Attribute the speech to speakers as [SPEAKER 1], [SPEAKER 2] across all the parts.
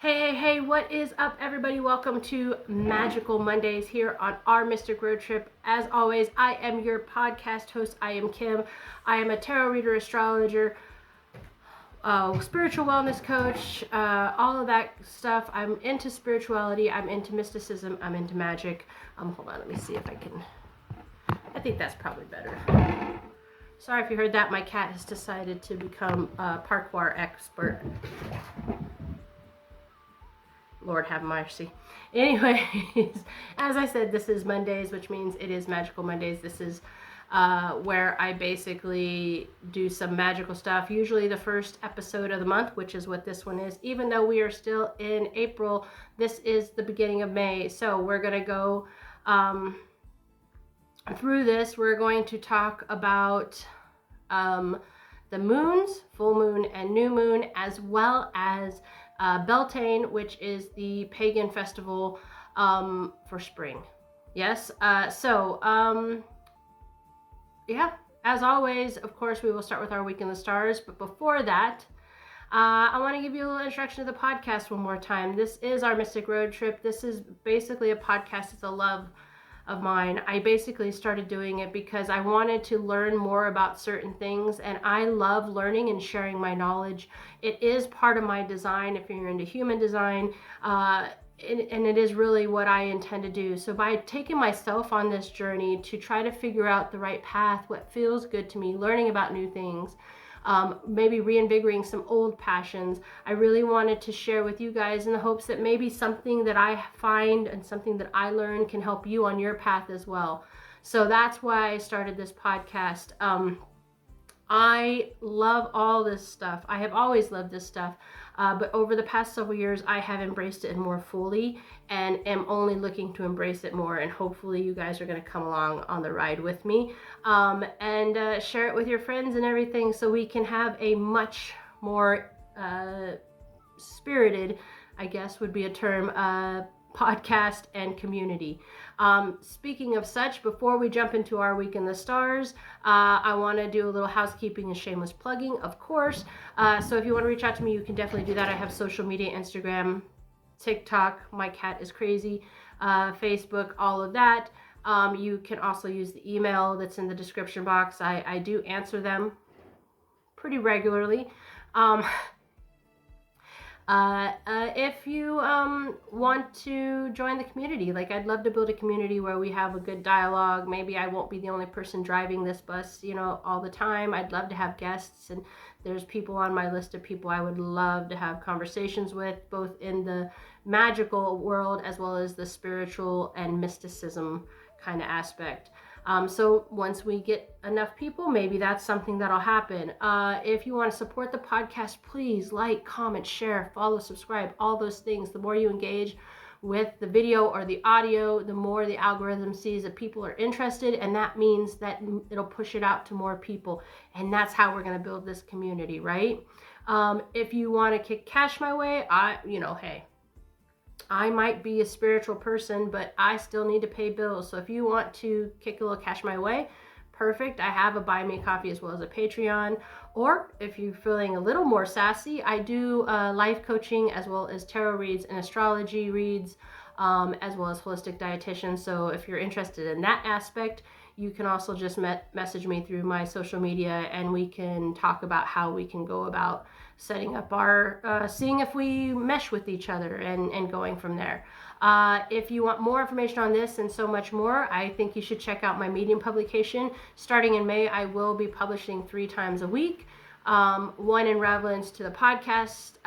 [SPEAKER 1] Hey, what is up, everybody? Welcome to Magical Mondays here on our Mystic Road Trip. As always, I am your podcast host. I am Kim. I am a tarot reader, astrologer, spiritual wellness coach, all of that stuff. I'm into spirituality. I'm into mysticism. I'm into magic. Hold on, let me see if I can. I think that's probably better. Sorry if you heard that. My cat has decided to become a parkour expert. Lord have mercy. Anyways, as I said, this is Mondays, which means it is Magical Mondays. This is where I basically do some magical stuff, usually the first episode of the month, which is what this one is. Even though we are still in April, this is the beginning of May. So we're going to go through this. We're going to talk about the moons, full moon and new moon, as well as Beltane, which is the pagan festival for spring. Yes. Yeah, as always, of course, we will start with our week in the stars. But before that, I want to give you a little introduction to the podcast one more time. This is our Mystic Road Trip. This is basically a podcast. It's a love of mine. I basically started doing it because I wanted to learn more about certain things, and I love learning and sharing my knowledge. It is part of my design if you're into human design, and it is really what I intend to do. So by taking myself on this journey to try to figure out the right path, what feels good to me, learning about new things, maybe reinvigorating some old passions, I really wanted to share with you guys in the hopes that maybe something that I find and something that I learn can help you on your path as well. So that's why I started this podcast. I love all this stuff. I have always loved this stuff. But over the past several years, I have embraced it more fully and am only looking to embrace it more. And hopefully you guys are going to come along on the ride with me and share it with your friends and everything so we can have a much more spirited, I guess would be a term, podcast and community. Speaking of such, before we jump into our week in the stars, I want to do a little housekeeping and shameless plugging, of course. So if you want to reach out to me, you can definitely do that. I have social media, Instagram, TikTok, my cat is crazy, Facebook, all of that. You can also use the email that's in the description box. I do answer them pretty regularly. If you want to join the community, like I'd love to build a community where we have a good dialogue. Maybe I won't be the only person driving this bus, all the time. I'd love to have guests, and there's people on my list of people I would love to have conversations with, both in the magical world as well as the spiritual and mysticism kind of aspect. So once we get enough people, maybe that's something that'll happen. If you want to support the podcast, please like, comment, share, follow, subscribe, all those things. The more you engage with the video or the audio, the more the algorithm sees that people are interested, and that means that it'll push it out to more people. And that's how we're going to build this community, right? If you want to kick cash my way, hey, I might be a spiritual person, but I still need to pay bills. So if you want to kick a little cash my way, perfect. I have a Buy Me a Coffee as well as a Patreon. Or if you're feeling a little more sassy, I do life coaching as well as tarot reads and astrology reads, as well as holistic dietitian. So if you're interested in that aspect, you can also just message me through my social media, and we can talk about how we can go about setting up our, seeing if we mesh with each other and going from there. If you want more information on this and so much more, I think you should check out my Medium publication. Starting in May, I will be publishing 3 times a week. One in relevance to the podcast,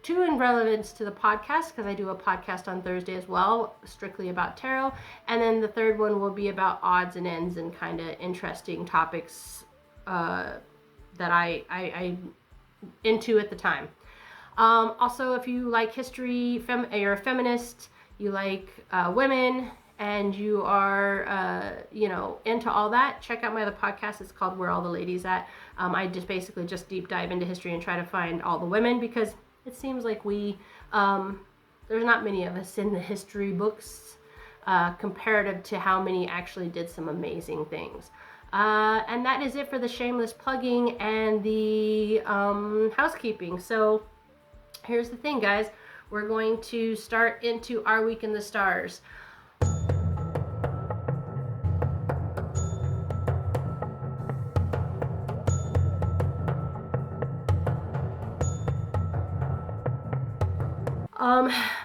[SPEAKER 1] 2 in relevance to the podcast, because I do a podcast on Thursday as well, strictly about tarot. And then the third one will be about odds and ends and kind of interesting topics that I into at the time. Also, if you like history, you're a feminist, you like women, and you are, into all that, check out my other podcast. It's called Where All the Ladies At. I just basically just deep dive into history and try to find all the women, because it seems like there's not many of us in the history books comparative to how many actually did some amazing things. And that is it for the shameless plugging and the housekeeping. So here's the thing, guys. we're going to start into our week in the stars.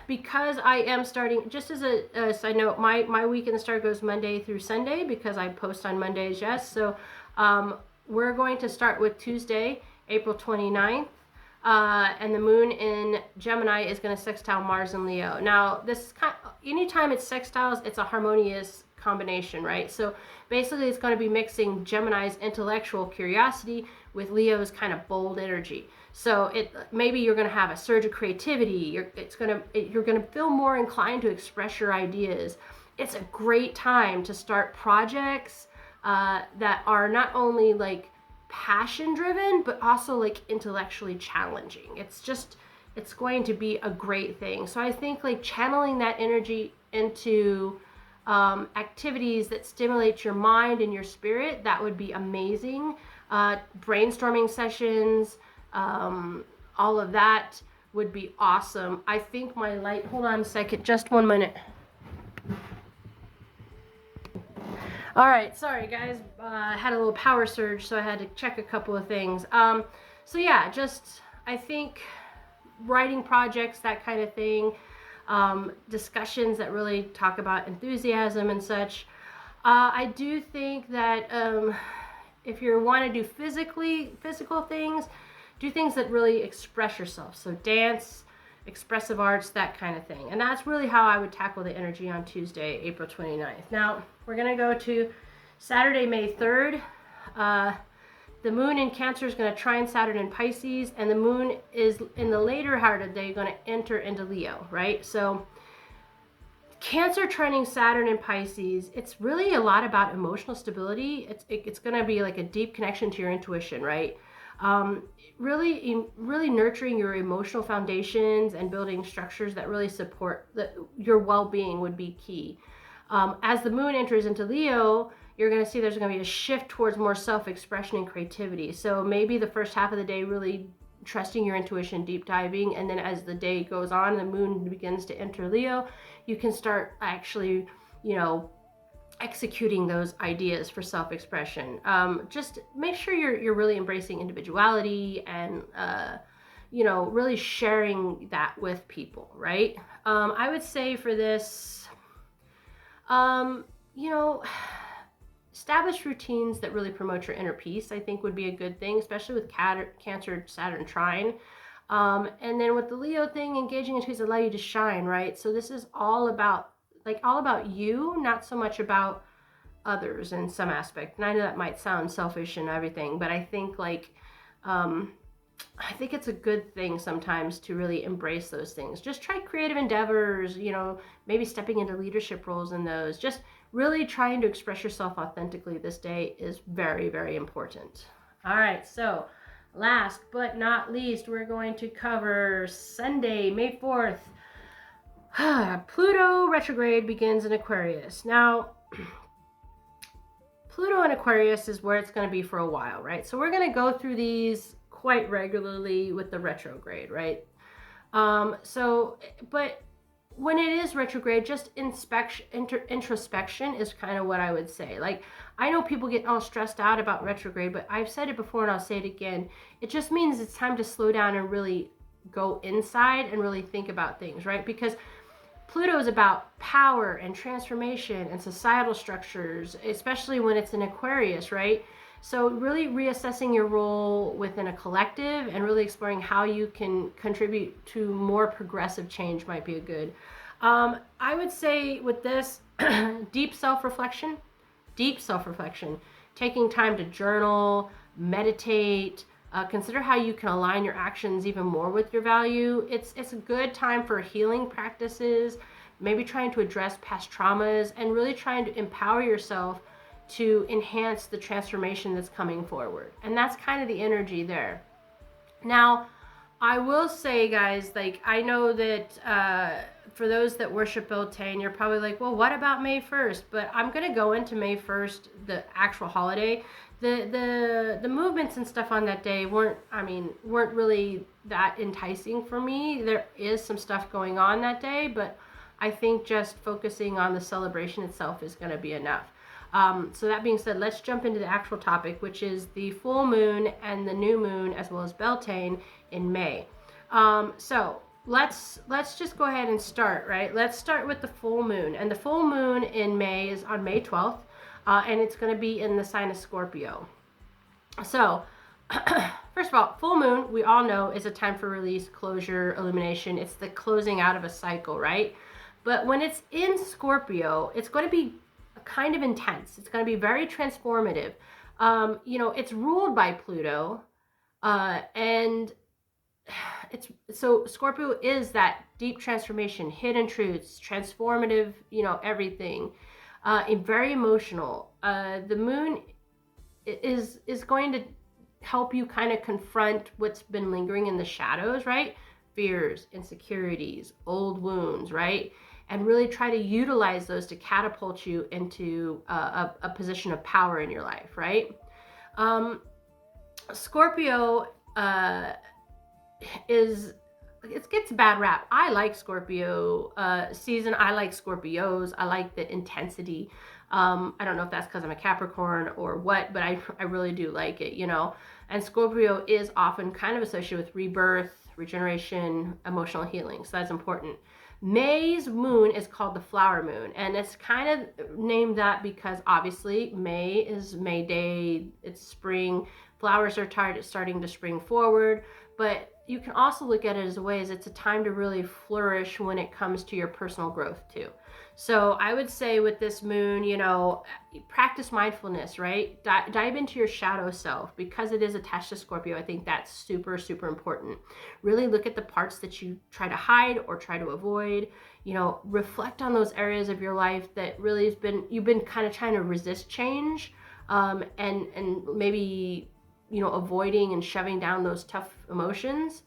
[SPEAKER 1] Because I am starting, just as a side note, my week in the star goes Monday through Sunday because I post on Mondays, yes. So we're going to start with Tuesday, April 29th. And the moon in Gemini is going to sextile Mars and Leo. Now, this is anytime it's sextiles, it's a harmonious combination, right? So basically, it's going to be mixing Gemini's intellectual curiosity with Leo's kind of bold energy. So maybe you're going to have a surge of creativity. You're going to feel more inclined to express your ideas. It's a great time to start projects that are not only like passion driven, but also like intellectually challenging. It's going to be a great thing. So I think like channeling that energy into activities that stimulate your mind and your spirit, that would be amazing. Brainstorming sessions, all of that would be awesome. I think my light, hold on a second, just 1 minute. All right, sorry guys, I had a little power surge, so I had to check a couple of things. So yeah, just I think writing projects, that kind of thing, discussions that really talk about enthusiasm and such. I do think that if you want to do physical things, do things that really express yourself. So dance, expressive arts, that kind of thing. And that's really how I would tackle the energy on Tuesday, April 29th. Now, we're going to go to Saturday, May 3rd. The moon in Cancer is going to trine Saturn in Pisces, and the moon is in the later part of the day going to enter into Leo, right? So Cancer trining Saturn in Pisces, it's really a lot about emotional stability. It's going to be like a deep connection to your intuition, right? Really nurturing your emotional foundations and building structures that really support your well-being would be key. As the moon enters into Leo, you're going to see there's going to be a shift towards more self-expression and creativity. So maybe the first half of the day really trusting your intuition, deep diving, and then as the day goes on, the moon begins to enter Leo, you can start actually, executing those ideas for self-expression. Just make sure you're really embracing individuality and really sharing that with people, right? I would say for this, establish routines that really promote your inner peace, I think would be a good thing, especially with Cancer Saturn trine. And then with the Leo thing, engaging in ways that allow you to shine, right? So this is all about you, not so much about others in some aspect. And I know that might sound selfish and everything, but I think I think it's a good thing sometimes to really embrace those things. Just try creative endeavors, maybe stepping into leadership roles in those. Just really trying to express yourself authentically this day is very, very important. All right, so last but not least, we're going to cover Sunday, May 4th. Pluto retrograde begins in Aquarius. Now, Pluto in Aquarius is where it's going to be for a while, right? So we're going to go through these quite regularly with the retrograde, right? But when it is retrograde, just introspection is kind of what I would say. Like, I know people get all stressed out about retrograde, but I've said it before and I'll say it again. It just means it's time to slow down and really go inside and really think about things, right? Because Pluto is about power and transformation and societal structures, especially when it's in Aquarius, right? So really reassessing your role within a collective and really exploring how you can contribute to more progressive change might be a good. I would say with this, deep self-reflection, taking time to journal, meditate, consider how you can align your actions even more with your value. It's a good time for healing practices, maybe trying to address past traumas and really trying to empower yourself to enhance the transformation that's coming forward. And that's kind of the energy there. Now, I will say, guys, I know that for those that worship Beltane, you're probably like, well, what about May 1st? But I'm going to go into May 1st, the actual holiday. The movements and stuff on that day weren't really that enticing for me. There is some stuff going on that day, but I think just focusing on the celebration itself is going to be enough. So that being said, let's jump into the actual topic, which is the full moon and the new moon, as well as Beltane in May. So let's just go ahead and start, right? Let's start with the full moon. And the full moon in May is on May 12th, and it's going to be in the sign of Scorpio. So first of all, full moon, we all know, is a time for release, closure, illumination. It's the closing out of a cycle, right? But when it's in Scorpio, it's going to be kind of intense. It's going to be very transformative. It's ruled by Pluto, and so Scorpio is that deep transformation, hidden truths, transformative, everything, very emotional. The moon is going to help you kind of confront what's been lingering in the shadows, right? Fears, insecurities, old wounds, right? And really try to utilize those to catapult you into a position of power in your life, right? Scorpio it gets a bad rap. I like Scorpio season. I like Scorpios. I like the intensity. I don't know if that's because I'm a Capricorn or what, but I really do like it, And Scorpio is often kind of associated with rebirth, regeneration, emotional healing. So that's important. May's moon is called the flower moon, and it's kind of named that because obviously May is May Day, it's spring, flowers are starting to spring forward, but you can also look at it as a way as it's a time to really flourish when it comes to your personal growth too. So I would say with this moon, practice mindfulness, right? Dive into your shadow self because it is attached to Scorpio. I think that's super, super important. Really look at the parts that you try to hide or try to avoid. Reflect on those areas of your life that really you've been kind of trying to resist change, and maybe, avoiding and shoving down those tough emotions.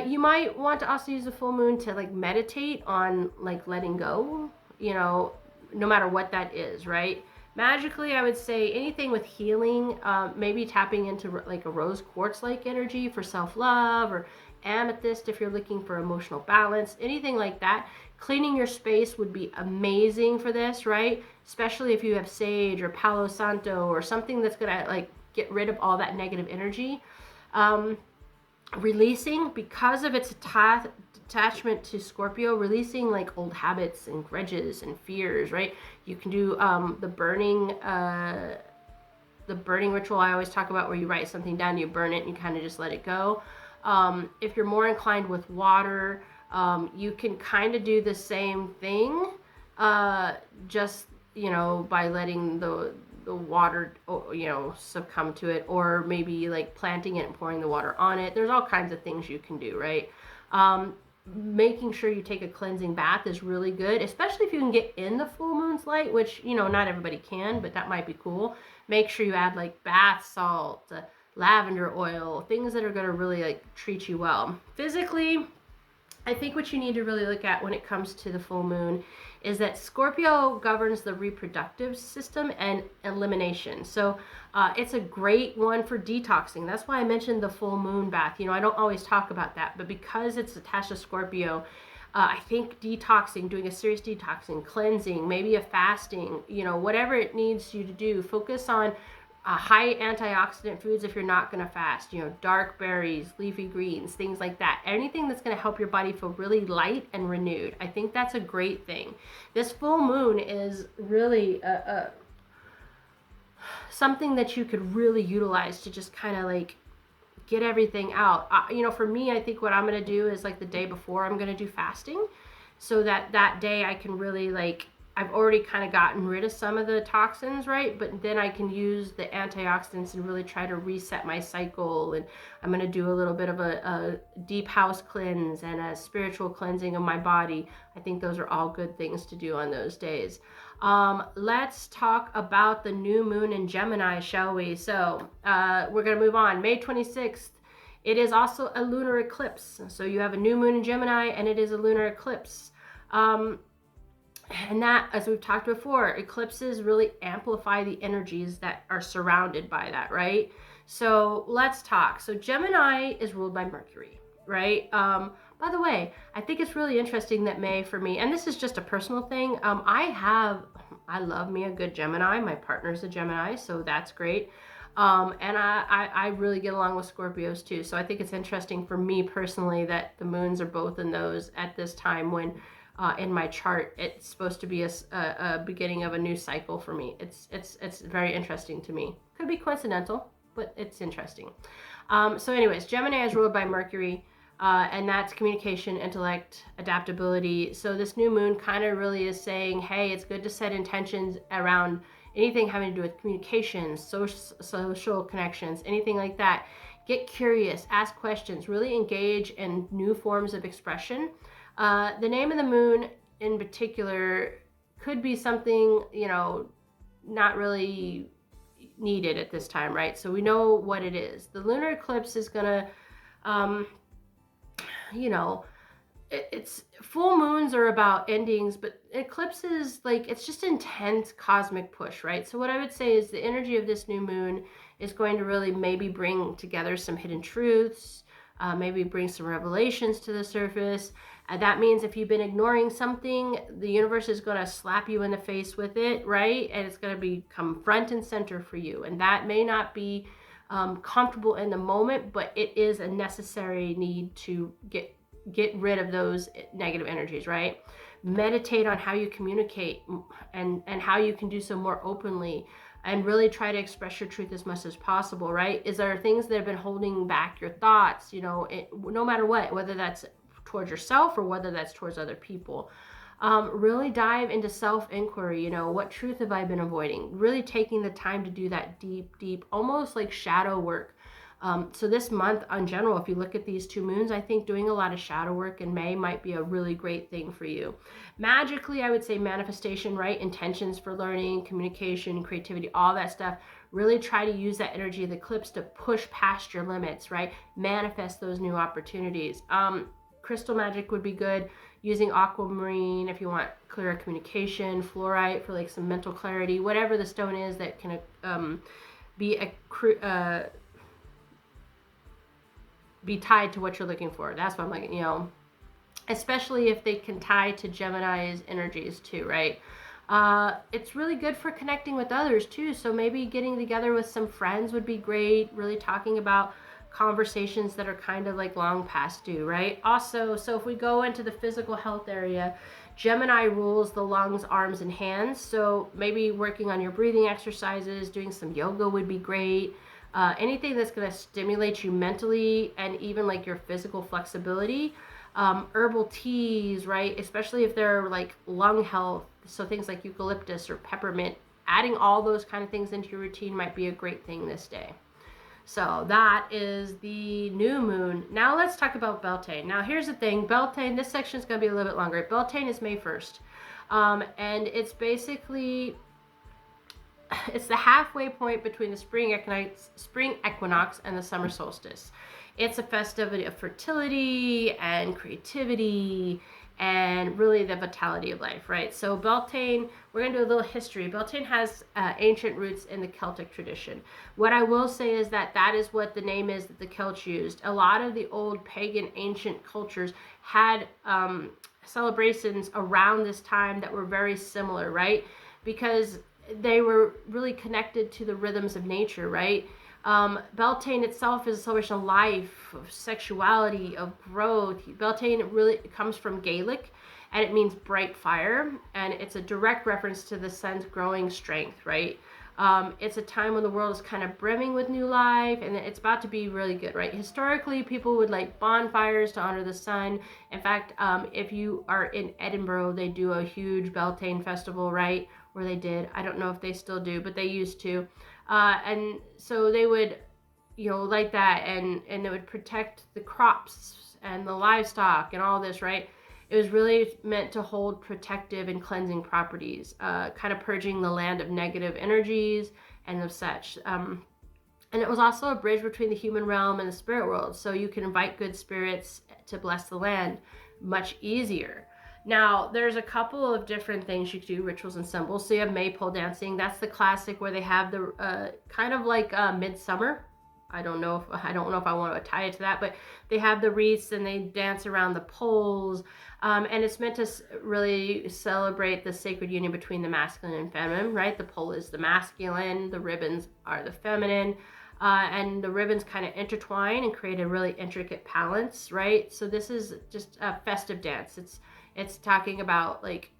[SPEAKER 1] You might want to also use the full moon to meditate on letting go, no matter what that is, right? Magically, I would say anything with healing, maybe tapping into a rose quartz energy for self-love, or amethyst if you're looking for emotional balance, anything like that. Cleaning your space would be amazing for this, right? Especially if you have sage or Palo Santo or something that's gonna get rid of all that negative energy. Releasing, because of its attachment to Scorpio, releasing old habits and grudges and fears, right? You can do the burning ritual I always talk about, where you write something down, you burn it, and you kind of just let it go. If you're more inclined with water, you can kind of do the same thing, just by letting the water, succumb to it, or maybe planting it and pouring the water on it. There's all kinds of things you can do, right? Making sure you take a cleansing bath is really good, especially if you can get in the full moon's light, which, not everybody can, but that might be cool. Make sure you add bath salt, lavender oil, things that are going to really treat you well. Physically, I think what you need to really look at when it comes to the full moon is that Scorpio governs the reproductive system and elimination. So it's a great one for detoxing. That's why I mentioned the full moon bath. I don't always talk about that, but because it's attached to Scorpio, I think detoxing, doing a serious detoxing, cleansing, maybe a fasting, whatever it needs you to do, focus on high antioxidant foods if you're not going to fast, dark berries, leafy greens, things like that. Anything that's going to help your body feel really light and renewed. I think that's a great thing. This full moon is really something that you could really utilize to just kind of get everything out. For me, I think what I'm going to do is the day before, I'm going to do fasting, so that day I can really I've already kind of gotten rid of some of the toxins, right? But then I can use the antioxidants and really try to reset my cycle. And I'm going to do a little bit of a deep house cleanse and a spiritual cleansing of my body. I think those are all good things to do on those days. Let's talk about the new moon in Gemini, shall we? So we're going to move on. May 26th. It is also a lunar eclipse. So you have a new moon in Gemini, and it is a lunar eclipse. And that, as we've talked before, eclipses really amplify the energies that are surrounded by that, right? So let's talk. So Gemini is ruled by Mercury, right? By the way, I think it's really interesting that May for me, and this is just a personal thing. I love me a good Gemini. My partner's a Gemini, so that's great. And I really get along with Scorpios too. So I think it's interesting for me personally that the moons are both in those at this time when in my chart it's supposed to be a beginning of a new cycle for me. It's very interesting to me. Could be coincidental, but it's interesting. So anyways, Gemini is ruled by Mercury. And that's communication, intellect, adaptability. So this new moon kind of really is saying, hey, it's good to set intentions around anything having to do with communication, social connections, anything like that. Get curious, ask questions, really engage in new forms of expression. The name of the moon in particular could be something, not really needed at this time, right? So we know what it is. The lunar eclipse is going to, it's full moons are about endings, but eclipses, like, it's just intense cosmic push, right? So what I would say is the energy of this new moon is going to really maybe bring together some hidden truths, maybe bring some revelations to the surface. That means if you've been ignoring something, the universe is going to slap you in the face with it, right? And it's going to become front and center for you. And that may not be comfortable in the moment, but it is a necessary need to get rid of those negative energies, right? Meditate on how you communicate and how you can do so more openly, and really try to express your truth as much as possible, right? Is there things that have been holding back your thoughts, no matter what, whether that's towards yourself or whether that's towards other people. Really dive into self-inquiry. What truth have I been avoiding? Really taking the time to do that deep, almost like shadow work. So this month in general, if you look at these two moons, I think doing a lot of shadow work in May might be a really great thing for you. Magically, I would say manifestation, right? Intentions for learning, communication, creativity, all that stuff. Really try to use that energy of the eclipse to push past your limits, right? Manifest those new opportunities. Crystal magic would be good. Using aquamarine if you want clearer communication, fluorite for like some mental clarity, whatever the stone is that can be tied to what you're looking for. That's what I'm like, especially if they can tie to Gemini's energies too, right? It's really good for connecting with others too. So maybe getting together with some friends would be great, really talking about conversations that are kind of like long past due, right? Also, so if we go into the physical health area, Gemini rules the lungs, arms, and hands. So maybe working on your breathing exercises, doing some yoga would be great. Anything that's going to stimulate you mentally and even like your physical flexibility. Herbal teas, right? Especially if they're like lung health. So things like eucalyptus or peppermint, adding all those kind of things into your routine might be a great thing this day. So that is the new moon. Now let's talk about Beltane. Now here's the thing. Beltane, this section is going to be a little bit longer. Beltane is May 1st. And it's basically, it's the halfway point between the spring equinox and the summer solstice. It's a festivity of fertility and creativity and really the vitality of life, right? So Beltane, we're going to do a little history. Beltane has ancient roots in the Celtic tradition. What I will say is that is what the name is that the Celts used. A lot of the old pagan ancient cultures had celebrations around this time that were very similar, right? Because they were really connected to the rhythms of nature, right? Beltane itself is a celebration of life, of sexuality, of growth. Beltane really comes from Gaelic, and it means bright fire, and it's a direct reference to the sun's growing strength, right? It's a time when the world is kind of brimming with new life, and it's about to be really good, right? Historically, people would light bonfires to honor the sun. In fact, if you are in Edinburgh, they do a huge Beltane festival, right? Or they did. I don't know if they still do, but they used to. And so they would, like that, and it would protect the crops and the livestock and all this, right? It was really meant to hold protective and cleansing properties, kind of purging the land of negative energies and of such. And it was also a bridge between the human realm and the spirit world. So you can invite good spirits to bless the land much easier. Now, there's a couple of different things you can do, rituals and symbols. So you have maypole dancing. That's the classic where they have the kind of like midsummer I don't know if I want to tie it to that, but they have the wreaths and they dance around the poles, and it's meant to really celebrate the sacred union between the masculine and feminine, right? The pole is the masculine, the ribbons are the feminine, and the ribbons kind of intertwine and create a really intricate balance, right? So this is just a festive dance. It's talking about like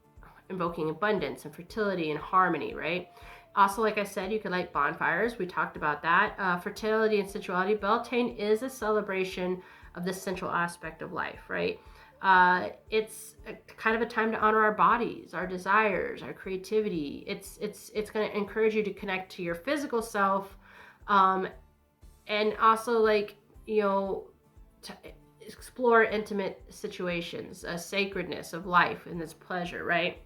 [SPEAKER 1] invoking abundance and fertility and harmony, right? Also, like I said, you could light bonfires. We talked about that. Fertility and sensuality. Beltane is a celebration of this central aspect of life, right? It's kind of a time to honor our bodies, our desires, our creativity. It's going to encourage you to connect to your physical self, and also like, you know, to explore intimate situations, a sacredness of life and this pleasure, right?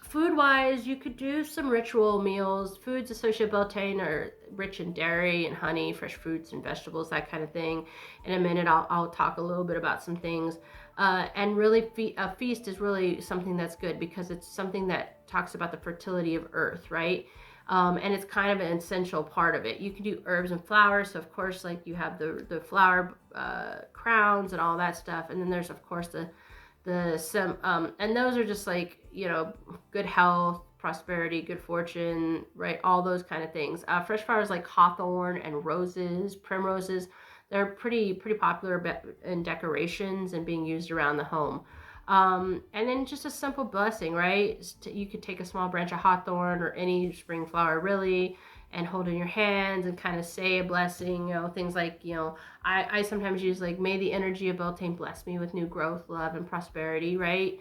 [SPEAKER 1] Food wise, you could do some ritual meals. Foods associated with Beltane are rich in dairy and honey, fresh fruits and vegetables, that kind of thing. In a minute, I'll talk a little bit about some things. And really, a feast is really something that's good because it's something that talks about the fertility of earth, right? And it's kind of an essential part of it. You can do herbs and flowers. So, of course, like you have the flower crowns and all that stuff. And then there's, of course, and those are just like, you know, good health, prosperity, good fortune, right? All those kind of things. Fresh flowers like hawthorn and roses, primroses, they're pretty popular in decorations and being used around the home. And then just a simple blessing, right? You could take a small branch of hawthorn or any spring flower really and hold in your hands and kind of say a blessing, you know, things like, you know, I sometimes use like, may the energy of Beltane bless me with new growth, love, and prosperity, right?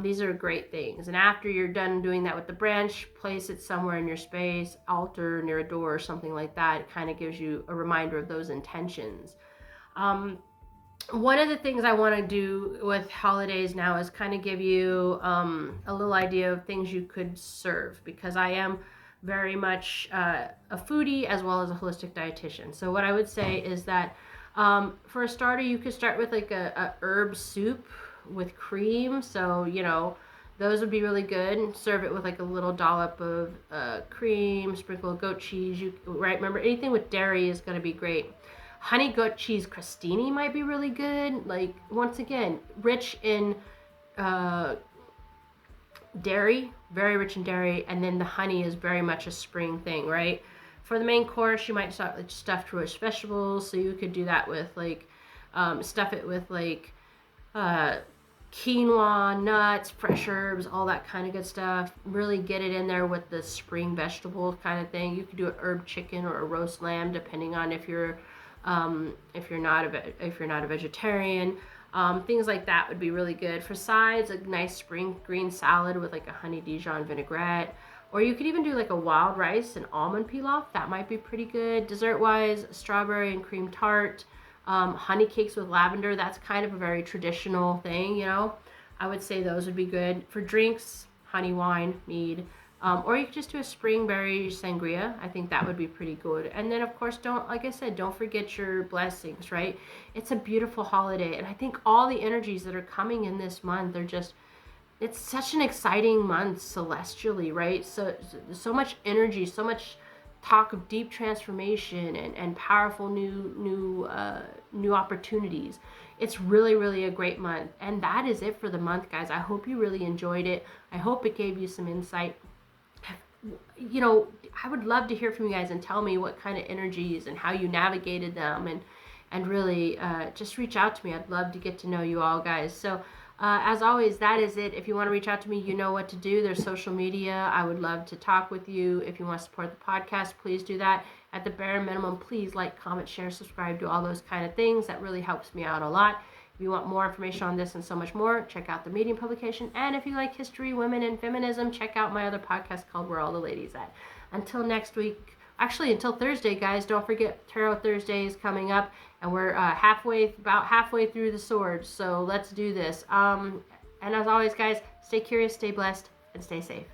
[SPEAKER 1] These are great things. And after you're done doing that with the branch, place it somewhere in your space, altar, near a door, or something like that. It kind of gives you a reminder of those intentions. One of the things I want to do with holidays now is kind of give you a little idea of things you could serve, because I am very much a foodie as well as a holistic dietitian. So what I would say is that for a starter, you could start with like a herb soup with cream. So, you know, those would be really good. Serve it with like a little dollop of cream, sprinkle of goat cheese. Right? Remember, anything with dairy is going to be great. Honey goat cheese crostini might be really good. Like, once again, rich in dairy, very rich in dairy, and then the honey is very much a spring thing, right? For the main course, you might start with stuffed roast vegetables, so you could do that with like stuff it with like quinoa, nuts, fresh herbs, all that kind of good stuff. Really get it in there with the spring vegetable kind of thing. You could do an herb chicken or a roast lamb, depending on if you're not a vegetarian. Things like that would be really good. For sides, a nice spring green salad with like a honey Dijon vinaigrette. Or you could even do like a wild rice and almond pilaf. That might be pretty good. Dessert-wise, strawberry and cream tart. Honey cakes with lavender. That's kind of a very traditional thing, you know. I would say those would be good. For drinks, honey wine, mead. Or you could just do a spring berry sangria. I think that would be pretty good. And then, of course, like I said, don't forget your blessings, right? It's a beautiful holiday. And I think all the energies that are coming in this month are just, it's such an exciting month celestially, right? So much energy, so much talk of deep transformation and powerful new opportunities. It's really, really a great month. And that is it for the month, guys. I hope you really enjoyed it. I hope it gave you some insight. You know, I would love to hear from you guys and tell me what kind of energies and how you navigated them, and really just reach out to me. I'd love to get to know you all, guys. So as always, that is it. If you want to reach out to me, you know what to do. There's social media. I would love to talk with you. If you want to support the podcast, please do that. At the bare minimum, please like, comment, share, subscribe, do all those kind of things. That really helps me out a lot. If you want more information on this and so much more, check out the Medium publication. And if you like history, women, and feminism, check out my other podcast called Where All the Ladies At. Until next week, actually until Thursday, guys, don't forget Tarot Thursday is coming up, and we're about halfway through the swords. So let's do this. And as always, guys, stay curious, stay blessed, and stay safe.